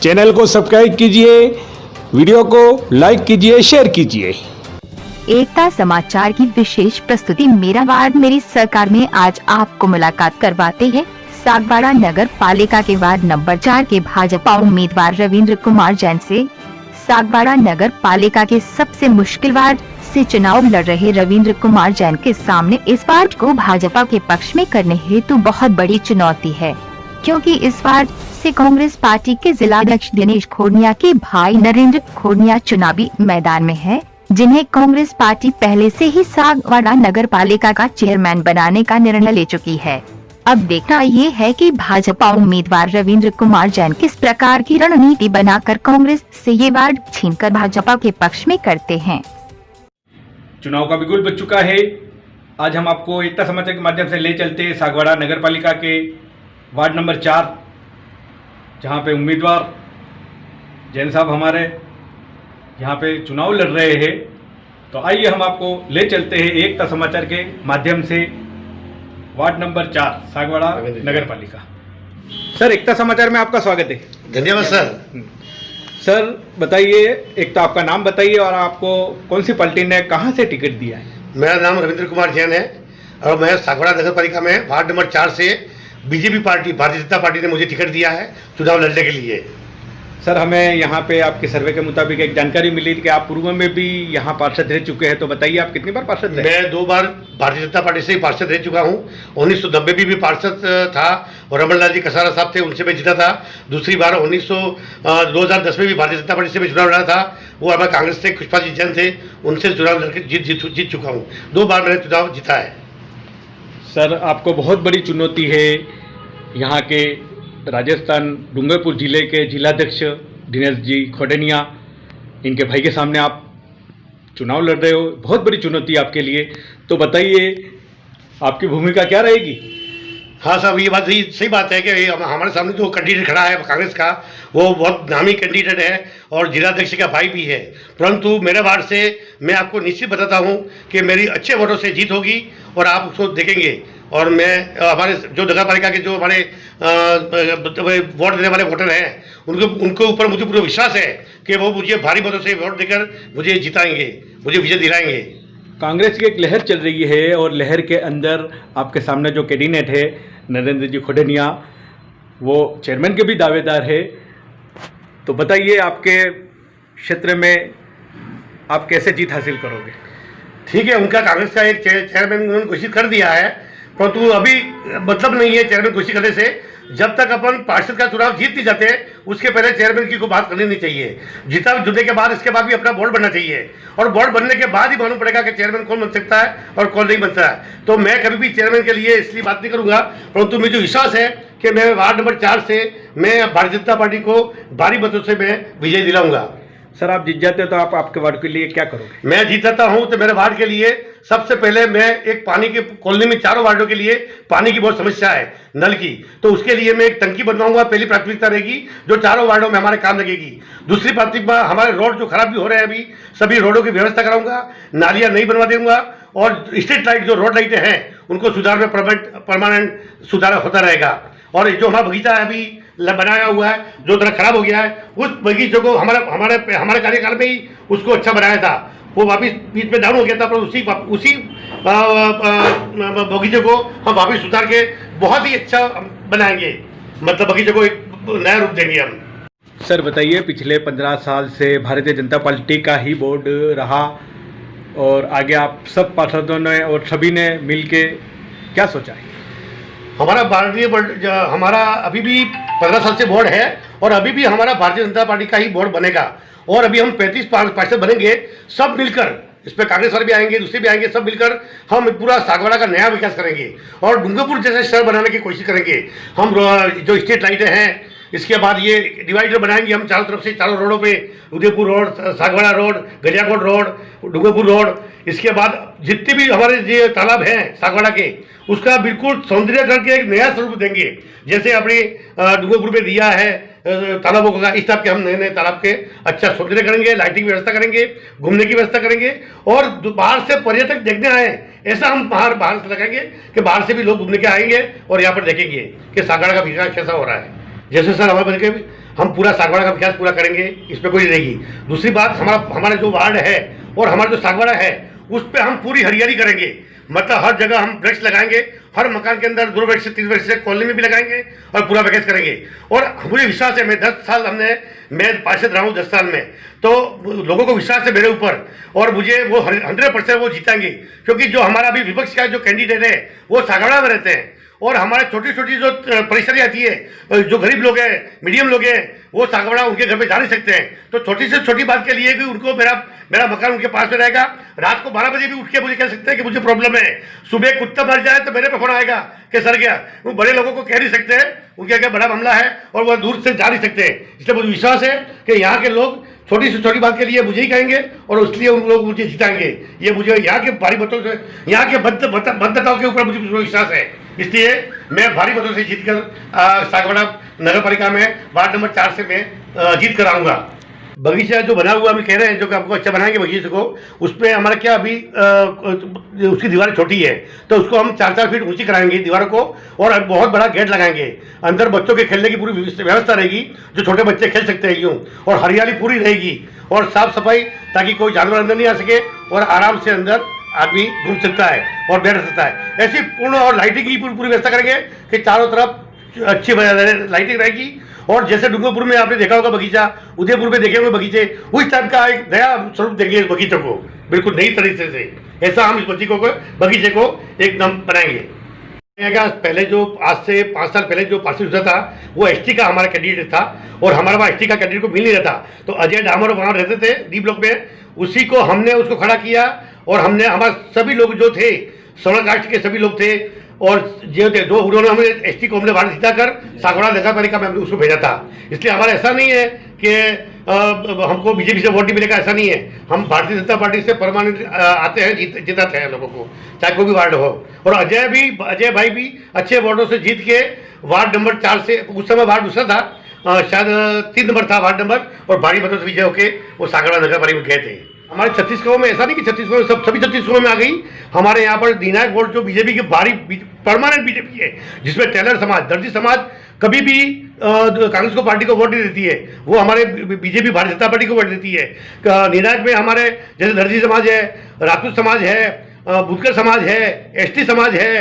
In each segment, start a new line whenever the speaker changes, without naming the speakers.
Channel को subscribe कीजिए, video को लाइक कीजिए, शेयर कीजिए।
एकता समाचार की विशेष प्रस्तुति मेरा वार्ड मेरी सरकार में आज आपको मुलाकात करवाते हैं सागवाड़ा नगर पालिका के वार्ड नंबर 4 के भाजपा उम्मीदवार रविंद्र कुमार जैन से। सागवाड़ा नगर पालिका के सबसे मुश्किल वार्ड से चुनाव लड़ रहे रविंद्र कुमार जैन के सामने इस वार्ड को भाजपा के पक्ष में करने हेतु बहुत बड़ी चुनौती है, क्योंकि इस वार्ड से कांग्रेस पार्टी के जिलाध्यक्ष दिनेश खोड़निया के भाई नरेंद्र खोड़निया चुनावी मैदान में है, जिन्हें कांग्रेस पार्टी पहले से ही सागवाड़ा नगर पालिका का चेयरमैन बनाने का निर्णय ले चुकी है। अब देखना ये है कि भाजपा उम्मीदवार रविंद्र कुमार जैन किस प्रकार की रणनीति बनाकर कांग्रेस से ये वार्ड छीनकर भाजपा के पक्ष में करते हैं।
चुनाव का बिगुल बज चुका है। आज हम आपको एकता समाचार के माध्यम से ले चलते हैं सागवाड़ा नगर पालिका के वार्ड नंबर 4, जहां पे उम्मीदवार जैन साहब हमारे यहाँ पे चुनाव लड़ रहे हैं। तो आइए हम आपको ले चलते हैं एकता समाचार के माध्यम से वार्ड नंबर 4 सागवाड़ा नगर पालिका। सर, एकता समाचार में आपका स्वागत है।
धन्यवाद सर।
सर बताइए, एक तो आपका नाम बताइए और आपको कौन सी पार्टी ने कहां से टिकट दिया है?
मेरा नाम रविंद्र कुमार जैन है और मैं सागवाड़ा नगर पालिका में वार्ड नंबर 4 से BJP party, Bharatiya Janata party ने मुझे टिकट दिया है चुनाव लड़ने के लिए।
सर, हमें यहाँ पे आपके सर्वे के मुताबिक एक जानकारी मिली थी कि आप पूर्व में भी यहाँ पार्षद रह चुके हैं, तो बताइए आप कितनी बार पार्षद रहे?
मैं 2 बार भारतीय जनता पार्टी से ही पार्षद रह चुका हूँ। 1990 में भी पार्षद था और रमन जी कसारा साहब थे, उनसे मैं जीता था। दूसरी बार 2010 में भी भारतीय जनता पार्टी से मैं चुनाव लड़ा था। वो हमारे कांग्रेस से पुष्पा जी जैन थे, उनसे चुनाव लड़कर जीत चुका हूँ। 2 बार मैंने चुनाव जीता है।
सर, आपको बहुत बड़ी चुनौती है यहाँ के राजस्थान डूंगरपुर जिले के जिलाध्यक्ष दिनेश जी खोड़निया, इनके भाई के सामने आप चुनाव लड़ रहे हो, बहुत बड़ी चुनौती है आपके लिए। तो बताइए आपकी भूमिका क्या रहेगी?
हाँ साहब, ये बात सही बात है कि हमारे सामने जो कैंडिडेट खड़ा है कांग्रेस का, वो बहुत नामी कैंडिडेट है और जिलाध्यक्ष का भाई भी है। परंतु मेरे वार्ड से मैं आपको निश्चित बताता हूँ कि मेरी अच्छे वोटों से जीत होगी और आप उसको देखेंगे। और मैं हमारे जो नगर पालिका के जो हमारे वोट देने वाले वोटर हैं, उनके ऊपर मुझे पूरा विश्वास है कि वो मुझे भारी मतों से वोट देकर मुझे जिताएंगे, मुझे विजय दिलाएंगे।
कांग्रेस की एक लहर चल रही है और लहर के अंदर आपके सामने जो कैंडिडेट है नरेंद्र जी खोड़निया, वो चेयरमैन के भी दावेदार है। तो बताइए आपके क्षेत्र में आप कैसे जीत हासिल करोगे?
ठीक है, उनका कांग्रेस का एक चेयरमैन उन्होंने घोषित कर दिया है, परंतु अभी मतलब नहीं है चेयरमैन घोषित करने से। जब तक अपन पार्षद का चुनाव जीत नहीं जाते, उसके पहले चेयरमैन की कोई बात करनी नहीं चाहिए। जुड़ने के बाद इसके बाद भी अपना बोर्ड बनना चाहिए और बोर्ड बनने के बाद ही मालूम पड़ेगा कि चेयरमैन कौन बन सकता है और कौन नहीं बनता है। तो मैं कभी भी चेयरमैन के लिए इसलिए बात नहीं करूंगा, परंतु मुझे विश्वास है कि मैं वार्ड नंबर 4 से मैं भारतीय जनता पार्टी को भारी मतों से मैं विजय दिलाऊंगा।
सर, आप जीत जाते हो तो आप आपके वार्ड के लिए क्या करोगे?
मैं जीत जाता हूं तो मेरे वार्ड के लिए सबसे पहले मैं एक पानी की कॉलोनी में चारों वार्डों के लिए पानी की बहुत समस्या है, नल की, तो उसके लिए मैं एक टंकी बनवाऊंगा। पहली प्राथमिकता रहेगी जो चारों वार्डों में हमारे काम लगेगी। दूसरी प्राथमिकता हमारे रोड जो खराब भी हो रहे हैं, अभी सभी रोडों की व्यवस्था कराऊंगा, नालियां नहीं बनवा दूंगा और स्ट्रीट लाइट जो रोड लाइटें हैं उनको सुधार में परमानेंट सुधार होता रहेगा। और जो हमारा बगीचा है अभी बनाया हुआ है, जो तरह खराब हो गया है, उस बगीचे को हमारे कार्यकाल में ही उसको अच्छा बनाया था। वो वापिस बीच में डाउन हो गया था, पर उसी बगीचे को हम वापिस सुधार के बहुत ही अच्छा बनाएंगे, मतलब बगीचे को एक नया रूप देंगे हम।
सर बताइए, पिछले 15 साल से भारतीय जनता पार्टी का ही बोर्ड रहा और आगे आप सब पार्षदों ने और सभी ने मिलके क्या सोचा है?
हमारा अभी भी 15 साल से बोर्ड है और अभी भी हमारा भारतीय जनता पार्टी का ही बोर्ड बनेगा और अभी हम 35 पार्षद बनेंगे, सब मिलकर। इसमें कांग्रेस वाले भी आएंगे, दूसरे भी आएंगे, सब मिलकर हम पूरा सागवाड़ा का नया विकास करेंगे और डूंगरपुर जैसे शहर बनाने की कोशिश करेंगे। हम जो स्ट्रीट लाइटें हैं, इसके बाद ये डिवाइडर बनाएंगे हम चारों तरफ से, चारों रोडों पे, Udaipur road, Sagwara road, Gariyakot road, Dungarpur road. इसके बाद जितने भी हमारे ये तालाब हैं सागवाड़ा के, उसका बिल्कुल सौंदर्यकरण के एक नया स्वरूप देंगे। जैसे अपने डूंगरपुर में दिया है तालाबों का, इस टाइप के हम नए नए तालाब के अच्छा सौंदर्य करेंगे, लाइटिंग की व्यवस्था करेंगे, घूमने की व्यवस्था करेंगे और बाहर से पर्यटक देखने आए ऐसा हम बाहर से लगाएंगे कि बाहर से भी लोग घूमने के आएंगे और यहाँ पर देखेंगे कि सागवाड़ा का विकास कैसा हो रहा है। जैसे सर हम पूरा सागवाड़ा का विकास पूरा करेंगे, इस पर कोई नहीं रहेगी। दूसरी बात, हमारा जो वार्ड है और हमारा जो सागवाड़ा है उस पर हम पूरी हरियाली करेंगे, मतलब हर जगह हम वृक्ष लगाएंगे, हर मकान के अंदर 2 वृक्ष से 3 वृक्ष से कॉलोनी में भी लगाएंगे और पूरा विकास करेंगे। और मुझे विश्वास है, मैं 10 साल मैं पार्षद रहा हूँ 10 साल में, तो लोगों को विश्वास है मेरे ऊपर और मुझे वो 100% वो जीतेंगे, क्योंकि जो हमारा अभी विपक्ष का जो कैंडिडेट है वो सागवाड़ा में रहते हैं और हमारे छोटी छोटी जो परेशानी आती है, जो गरीब लोग हैं, मीडियम लोग हैं, वो सागवाड़ा उनके घर पे जा नहीं सकते हैं। तो छोटी से छोटी बात के लिए भी उनको मेरा मकान उनके पास में रहेगा। रात को 12 बजे भी उठ के मुझे कह सकते हैं कि मुझे प्रॉब्लम है। सुबह कुत्ता मर जाए तो मेरे पे फोन आएगा कि सर क्या, वो बड़े लोगों को कह नहीं सकते हैं, उनके आगे बड़ा मामला है और वह दूर से जा नहीं सकते हैं। इसलिए मुझे विश्वास है कि यहाँ के लोग छोटी से छोटी बात के लिए मुझे ही कहेंगे और इसलिए उन लोग मुझे जिताएंगे। ये मुझे यहाँ के भारी मतों से, यहाँ के मतदाताओं के ऊपर मुझे विश्वास है। इसलिए मैं भारी मतों से जीतकर सागवाड़ा नगर पालिका में वार्ड नंबर 4 से मैं जीत कर आऊँगा। बगीचा जो बना हुआ हम कह रहे हैं, जो कि आपको अच्छा बनाएंगे बगीचे को, उस पर हमारा क्या अभी उसकी दीवार छोटी है तो उसको हम 4-4 फीट ऊंची कराएंगे दीवारों को और बहुत बड़ा गेट लगाएंगे। अंदर बच्चों के खेलने की पूरी व्यवस्था रहेगी, जो छोटे बच्चे खेल सकते हैं यूँ, और हरियाली पूरी रहेगी और साफ सफाई, ताकि कोई जानवर अंदर नहीं आ सके और आराम से अंदर आदमी घूम सकता है और बैठ सकता है। ऐसी पूर्ण और लाइटिंग की पूरी व्यवस्था करेंगे कि चारों तरफ अच्छी लाइटिंग रहेगी। और जैसे डूंगरपुर में आपने देखा होगा बगीचा, उदयपुर में देखे होंगे बगीचे, उस टाइप का एक नया स्वरूप देंगे इस बगीचे को, बिल्कुल नई तरीके से। ऐसा हम इस बगीचे को एकदम बनाएंगे। पहले जो आज से 5 साल पहले जो पार्षद हुआ था वो एसटी का हमारा कैंडिडेट था और हमारा वहाँ एसटी का कैंडिडेट को मिल नहीं रहा था, तो अजय डामर वहाँ रहते थे डी ब्लॉक में, उसी को हमने उसको खड़ा किया और हमने हमारे सभी लोग जो थे, 16 कास्ट के सभी लोग थे और जो थे, जो उन्होंने हमें एसटी को हमने वार्ड जिताकर सागवाड़ा नगर पालिका में हमने उसको भेजा था। इसलिए हमारा ऐसा नहीं है कि हमको बीजेपी से वोट नहीं मिलेगा, ऐसा नहीं है। हम भारतीय जनता पार्टी से परमानेंट आते हैं, जिताते हैं लोगों को, चाहे कोई भी वार्ड हो। और अजय भाई भी अच्छे वोटों से जीत के वार्ड नंबर 4 से, उस समय वार्ड दूसरा था, शायद 3 नंबर था वार्ड नंबर, और भारी मतों से विजय होके वो सागवाड़ा नगर पालिका में गए थे। हमारे छत्तीसगढ़ में ऐसा नहीं कि छत्तीसगढ़ में सभी छत्तीसगढ़ में आ गई। हमारे यहाँ पर निर्णायक वोट जो बीजेपी के भारी परमानेंट बीजेपी है, जिसमें टेलर समाज, दर्जी समाज कभी भी कांग्रेस को पार्टी को वोट नहीं देती है, वो हमारे बीजेपी भारतीय जनता पार्टी को वोट देती है। निर्णायक में हमारे जैसे दर्जी समाज है, राजपूत समाज है, बुधकर समाज है, एसटी समाज है,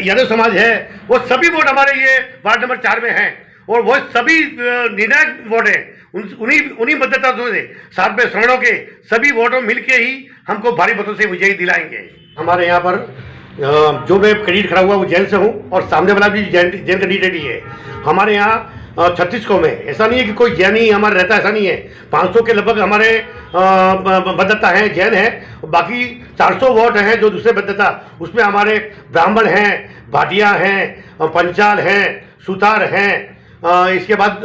यादव समाज है, वो सभी वोट हमारे ये वार्ड नंबर 4 में हैं और वो सभी निर्णायक वोट हैं। उन्हीं मतदाताओं से, साथ में शरणों के सभी वोटों मिलके ही हमको भारी मतों से विजयी दिलाएंगे। हमारे यहाँ पर जो मैं कैंडिडेट खड़ा हुआ वो जैन से हूँ और सामने वाला भी जैन कैंडिडेट ही है। हमारे यहाँ छत्तीसगढ़ में ऐसा नहीं है कि कोई जैन ही हमारा रहता, ऐसा नहीं है। 500 के लगभग हमारे मतदाता हैं, जैन हैं, बाकी 400 वोट हैं जो दूसरे मतदाता, उसमें हमारे ब्राह्मण हैं, भाटिया हैं, पंचाल हैं, सुतार हैं, इसके बाद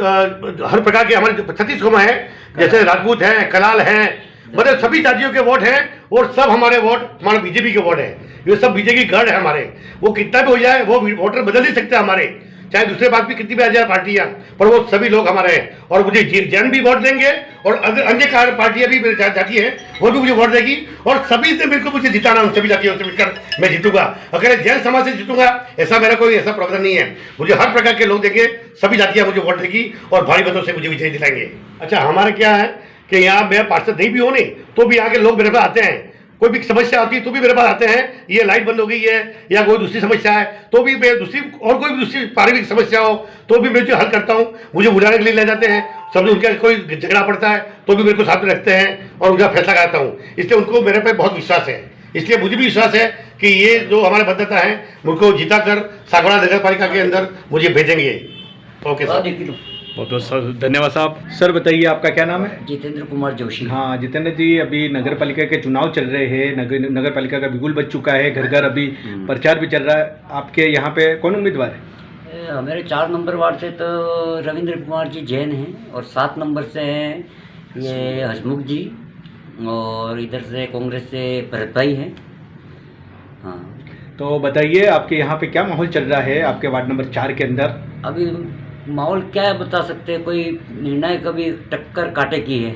हर प्रकार के हमारे छत्तीसगढ़ में है, जैसे राजपूत हैं, कलाल हैं, मतलब सभी जातियों के वोट हैं और सब हमारे वोट हमारे बीजेपी के वोट हैं। ये सब बीजेपी गढ़ है हमारे, वो कितना भी हो जाए वो वोटर बदल नहीं सकते हमारे, चाहे दूसरे बात भी कितनी भी आ जाए पार्टियां, पर वो सभी लोग हमारे हैं। और मुझे जैन भी वोट देंगे और अगर अन्य पार्टियां भी जाती हैं वो भी मुझे वोट देगी और सभी से मिलकर मुझे जिताना, उन सभी जातियों से मिलकर मैं जीतूंगा। अगर जैन समाज से जीतूंगा ऐसा मेरा कोई ऐसा प्रावधान नहीं है, मुझे हर प्रकार के लोग देंगे, सभी जातियां मुझे वोट देगी और भारी मतों से मुझे विजय दिलाएंगे। अच्छा, हमारे क्या है कि यहाँ मैं पार्षद नहीं भी होने तो भी यहाँ के लोग मेरे पास आते हैं, कोई भी समस्या होती है तो भी मेरे पास आते हैं, ये लाइट बंद हो गई है या कोई दूसरी समस्या है तो भी मैं कोई भी दूसरी पारिवारिक समस्या हो तो भी मैं जो हल करता हूँ, मुझे बुलाने के लिए ले जाते हैं। सब उनका कोई झगड़ा पड़ता है तो भी मेरे को साथ में रखते हैं और उनका फैसला कराता हूँ, इसलिए उनको मेरे पे बहुत विश्वास है। इसलिए मुझे भी विश्वास है कि ये जो हमारे मतदाता हैं मुझको जिता कर सागवाड़ा नगर पालिका के अंदर मुझे भेजेंगे। ओके सर,
बहुत बहुत धन्यवाद साहब। सर बताइए आपका क्या नाम है?
जितेंद्र कुमार जोशी।
हाँ जितेंद्र जी, अभी नगर पालिका के चुनाव चल रहे हैं, नगर पालिका का बिगुल बज चुका है, घर घर अभी प्रचार भी चल रहा है, आपके यहाँ पे कौन उम्मीदवार है?
मेरे 4 नंबर वार्ड से तो रविंद्र कुमार जी जैन हैं और 7 नंबर से हैं ये हसमुख जी और इधर से कांग्रेस से भरत भाई हैं। हाँ,
तो बताइए आपके यहाँ पे क्या माहौल चल रहा है आपके वार्ड नंबर 4 के अंदर?
अभी माहौल क्या है बता सकते हैं, कोई निर्णय कभी टक्कर काटे की है,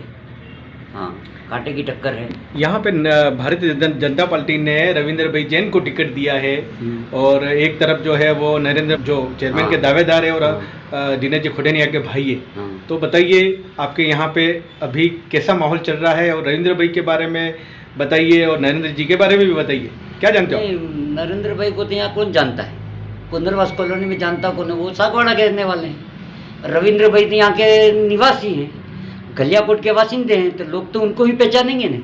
हाँ, कांटे की टक्कर है।
यहाँ पे भारतीय जनता पार्टी ने रविंद्र भाई जैन को टिकट दिया है और एक तरफ जो है वो नरेंद्र जो चेयरमैन के दावेदार है और दिनेश जी खुडेनिया के भाई है।
हाँ।
तो बताइए आपके यहाँ पे अभी कैसा माहौल चल रहा है और रविंद्र भाई के बारे में बताइए और नरेंद्र जी के बारे में भी बताइए, क्या जानते हो?
नहीं, नरेंद्र भाई को तो यहाँ कौन जानता है, पुनर्वास कॉलोनी में जानता कौन है, वो सागवाड़ा के रहने वाले हैं। रविंद्र भाई तो यहाँ के निवासी हैं, गलियाकोट के वासिंदे हैं, तो लोग तो उनको ही पहचानेंगे ना।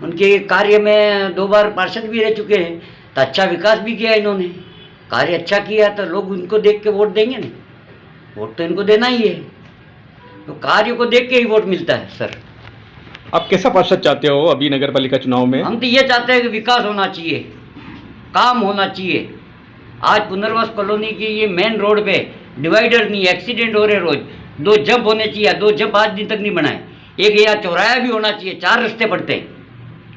उनके कार्य में 2 बार पार्षद भी रह चुके हैं, तो अच्छा विकास भी किया इन्होंने, कार्य अच्छा किया, तो लोग उनको देख के वोट देंगे ना। वोट तो इनको देना ही है, तो कार्य को देख के ही वोट मिलता है। सर,
आप कैसा पार्षद चाहते हो अभी नगर पालिका चुनाव में?
हम तो ये चाहते हैं कि विकास होना चाहिए, काम होना चाहिए। आज पुनर्वास कॉलोनी की ये मेन रोड पे डिवाइडर नहीं, एक्सीडेंट हो रहे रोज, 2 जंप होने चाहिए, 2 जंप आज दिन तक नहीं बनाए। एक यहाँ चौराया भी होना चाहिए, 4 रास्ते पड़ते हैं,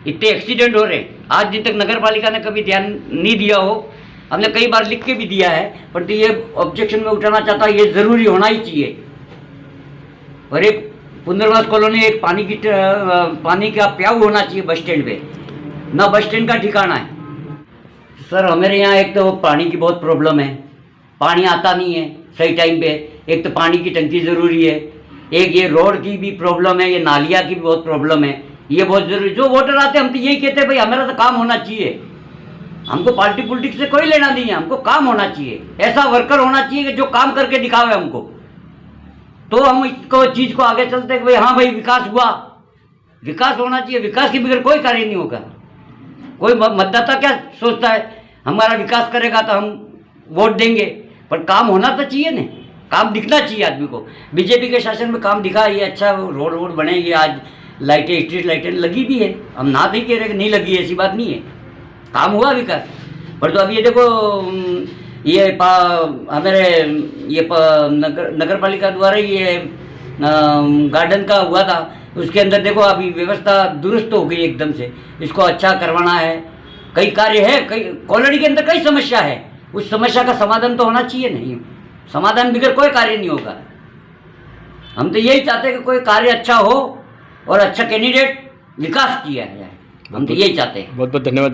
इतने एक्सीडेंट हो रहे हैं, आज दिन तक नगर पालिका ने कभी ध्यान नहीं दिया हो। हमने कई बार लिख के भी दिया है, पर ये ऑब्जेक्शन में उठाना चाहता, ये ज़रूरी होना ही चाहिए। और एक पुनर्वास कॉलोनी एक पानी का प्याऊ होना चाहिए बस स्टैंड पे, ना बस स्टैंड का ठिकाना है। सर, हमारे यहाँ एक तो पानी की बहुत प्रॉब्लम है, पानी आता नहीं है सही टाइम पे। एक तो पानी की टंकी ज़रूरी है, एक ये रोड की भी प्रॉब्लम है, ये नालिया की भी बहुत प्रॉब्लम है, ये बहुत ज़रूरी। जो वोटर आते हैं हम तो यही कहते हैं भाई हमारा तो काम होना चाहिए, हमको पार्टी पॉलिटिक्स से कोई लेना नहीं है, हमको काम होना चाहिए, ऐसा वर्कर होना चाहिए कि जो काम करके दिखावे हमको, तो हम इसको चीज़ को आगे चलते हैं कि भाई हाँ भाई विकास हुआ, विकास होना चाहिए। विकास के बगैर कोई कार्य नहीं होगा। कोई मतदाता क्या सोचता है, हमारा विकास करेगा तो हम वोट देंगे, पर काम होना तो चाहिए ना, काम दिखना चाहिए आदमी को। बीजेपी के शासन में काम दिखा, ये अच्छा रोड वोड बने, ये आज लाइटें स्ट्रीट लाइटें लगी भी है, हम ना नहीं कह रहे कि नहीं लगी, ऐसी बात नहीं है, काम हुआ विकास। पर तो अब ये देखो, ये हमारे ये नगर पालिका द्वारा ये गार्डन का हुआ था, उसके अंदर देखो अभी व्यवस्था दुरुस्त हो गई एकदम से, इसको अच्छा करवाना है। कई कार्य है, कई कॉलोनी के अंदर कई समस्या है, उस समस्या का समाधान तो होना चाहिए। नहीं, समाधान बगैर कोई कार्य नहीं होगा। हम तो यही चाहते हैं कि कोई कार्य अच्छा हो और अच्छा कैंडिडेट विकास किया जाए, हम तो यही चाहते हैं।
बहुत बहुत धन्यवाद।